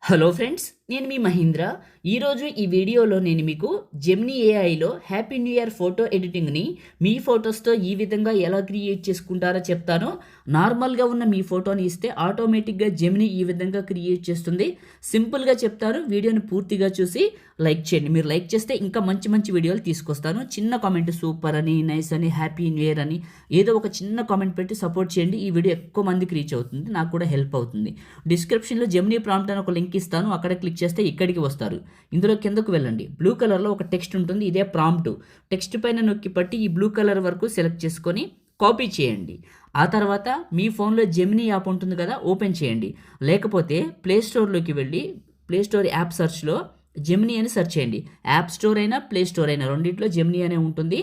Hello friends, నేను మీ మహేంద్ర. ఈరోజు ఈ వీడియోలో నేను మీకు జెమినీ ఏఐలో హ్యాపీ న్యూ ఇయర్ ఫోటో ఎడిటింగ్ని మీ ఫొటోస్తో ఈ విధంగా ఎలా క్రియేట్ చేసుకుంటారో చెప్తాను. నార్మల్గా ఉన్న మీ ఫోటోని ఇస్తే ఆటోమేటిక్గా జెమినీ ఈ విధంగా క్రియేట్ చేస్తుంది. సింపుల్గా చెప్తాను, వీడియోని పూర్తిగా చూసి లైక్ చేయండి. మీరు లైక్ చేస్తే ఇంకా మంచి మంచి వీడియోలు తీసుకొస్తాను. చిన్న కామెంట్ సూపర్ అని, నైస్ అని, హ్యాపీ న్యూ ఇయర్ అని ఏదో ఒక చిన్న కామెంట్ పెట్టి సపోర్ట్ చేయండి. ఈ వీడియో ఎక్కువ మందికి రీచ్ అవుతుంది, నాకు కూడా హెల్ప్ అవుతుంది. డిస్క్రిప్షన్లో జెమినీ ప్రాంప్ట్ అని ఒక లింక్ ఇస్తాను, అక్కడ క్లిక్ చేస్తే ఇక్కడికి వస్తారు. ఇందులో కిందకు వెళ్ళండి, బ్లూ కలర్లో ఒక టెక్స్ట్ ఉంటుంది, ఇదే ప్రాంప్ట్. టెక్స్ట్ పైన నొక్కి పట్టి ఈ బ్లూ కలర్ వరకు సెలెక్ట్ చేసుకొని కాపీ చేయండి. ఆ తర్వాత మీ ఫోన్లో జెమినీ యాప్ ఉంటుంది కదా, ఓపెన్ చేయండి. లేకపోతే ప్లే స్టోర్లోకి వెళ్ళి ప్లే స్టోర్ యాప్ సెర్చ్లో జెమినీ అని సెర్చ్ చేయండి. యాప్ స్టోర్ అయినా ప్లే స్టోర్ అయినా రెండింటిలో జెమినీ అనే ఉంటుంది.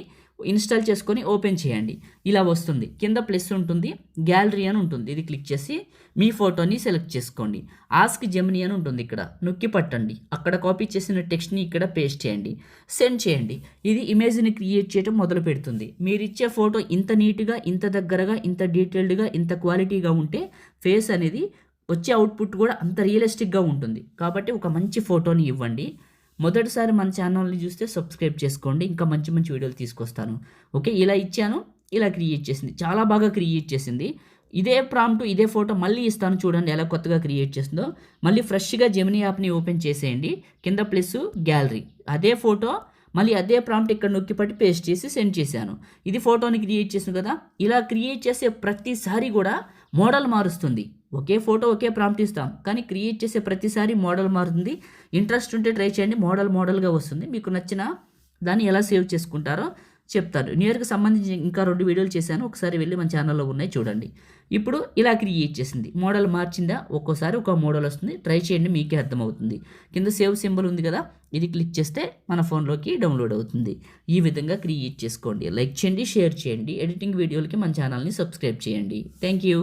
ఇన్స్టాల్ చేసుకొని ఓపెన్ చేయండి. ఇలా వస్తుంది. కింద ప్లస్ ఉంటుంది, గ్యాలరీ అని ఉంటుంది, ఇది క్లిక్ చేసి మీ ఫోటోని సెలెక్ట్ చేసుకోండి. ఆస్క్ జెమినీ అని ఉంటుంది, ఇక్కడ నొక్కి పట్టండి. అక్కడ కాపీ చేసిన టెక్స్ట్ని ఇక్కడ పేస్ట్ చేయండి, సెండ్ చేయండి. ఇది ఇమేజ్ని క్రియేట్ చేయడం మొదలు పెడుతుంది. మీరు ఇచ్చే ఫోటో ఇంత నీట్గా, ఇంత దగ్గరగా, ఇంత డీటెయిల్డ్గా, ఇంత క్వాలిటీగా ఉంటే ఫేస్ అనేది వచ్చే అవుట్పుట్ కూడా అంత రియలిస్టిక్గా ఉంటుంది. కాబట్టి ఒక మంచి ఫోటోని ఇవ్వండి. మొదటిసారి మన ఛానల్ని చూస్తే సబ్స్క్రైబ్ చేసుకోండి, ఇంకా మంచి మంచి వీడియోలు తీసుకొస్తాను. ఓకే, ఇలా ఇచ్చాను, ఇలా క్రియేట్ చేసింది, చాలా బాగా క్రియేట్ చేసింది. ఇదే ప్రాంప్ట్, ఇదే ఫోటో మళ్ళీ ఇస్తాను, చూడండి ఎలా కొత్తగా క్రియేట్ చేసిందో. మళ్ళీ ఫ్రెష్గా జెమినీ యాప్ని ఓపెన్ చేసేయండి. కింద ప్లస్ గ్యాలరీ, అదే ఫోటో మళ్ళీ అదే ప్రాంప్ట్ ఇక్కడ నొక్కి పట్టి పేస్ట్ చేసి సెండ్ చేశాను. ఇది ఫోటోని క్రియేట్ చేసాను కదా. ఇలా క్రియేట్ చేసే ప్రతిసారి కూడా మోడల్ మారుస్తుంది. ఒకే ఫోటో ఒకే ప్రాంప్ట్ ఇస్తాం, కానీ క్రియేట్ చేసే ప్రతిసారి మోడల్ మారుతుంది. ఇంట్రెస్ట్ ఉంటే ట్రై చేయండి, మోడల్గా వస్తుంది. మీకు నచ్చిన దాన్ని ఎలా సేవ్ చేసుకుంటారో చెప్తాను. న్యూ ఇయర్కి సంబంధించి ఇంకా 2 వీడియోలు చేశాను, ఒకసారి వెళ్ళి మన ఛానల్లో ఉన్నాయి, చూడండి. ఇప్పుడు ఇలా క్రియేట్ చేసింది, మోడల్ మార్చిందా, ఒక్కోసారి ఒక మోడల్ వస్తుంది. ట్రై చేయండి, మీకే అర్థమవుతుంది. కింద సేవ్ సింబల్ ఉంది కదా, ఇది క్లిక్ చేస్తే మన ఫోన్లోకి డౌన్లోడ్ అవుతుంది. ఈ విధంగా క్రియేట్ చేసుకోండి. లైక్ చేయండి, షేర్ చేయండి. ఎడిటింగ్ వీడియోలకి మన ఛానల్ని సబ్స్క్రైబ్ చేయండి. Thank you.